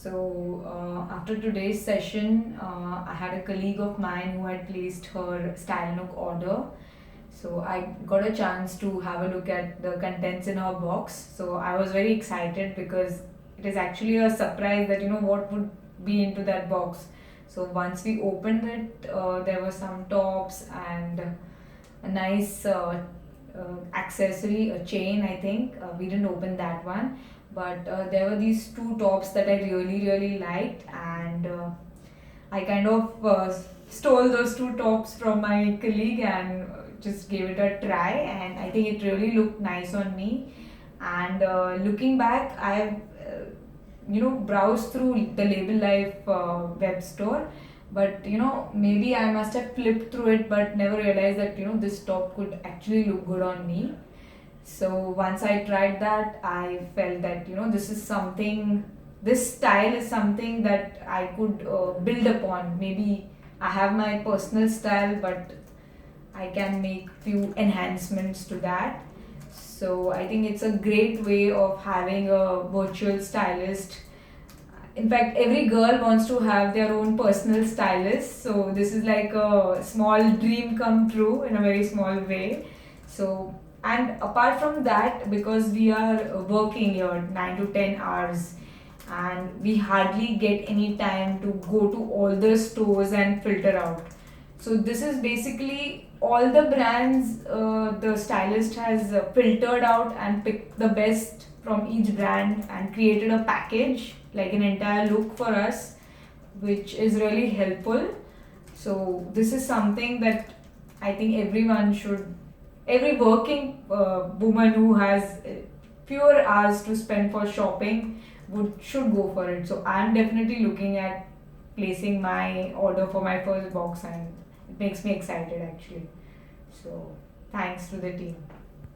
After today's session, I had a colleague of mine who had placed her Style Nook order. So I got a chance to have a look at the contents in her box. So I was very excited because it is actually a surprise that what would be into that box. So once we opened it, there were some tops and a nice accessory, a chain. I think we didn't open that one, but there were these two tops that I really liked, and I kind of stole those two tops from my colleague and just gave it a try, and I think it really looked nice on me. And looking back, I have browsed through the Label Life web store, but maybe I must have flipped through it but never realized that this top could actually look good on me. So once I tried that, I felt that this style is something that I could build upon. Maybe I have my personal style, but I can make few enhancements to that. So I think it's a great way of having a virtual stylist. In fact, every girl wants to have their own personal stylist. So this is like a small dream come true in a very small way. So, and apart from that, because we are working here 9 to 10 hours, and we hardly get any time to go to all the stores and filter out. So this is basically all the brands the stylist has filtered out and picked the best from each brand and created a package, like an entire look for us, which is really helpful. So this is something that I think every working woman who has fewer hours to spend for shopping should go for it. So I'm definitely looking at placing my order for my first box, and it makes me excited actually. So thanks to the team.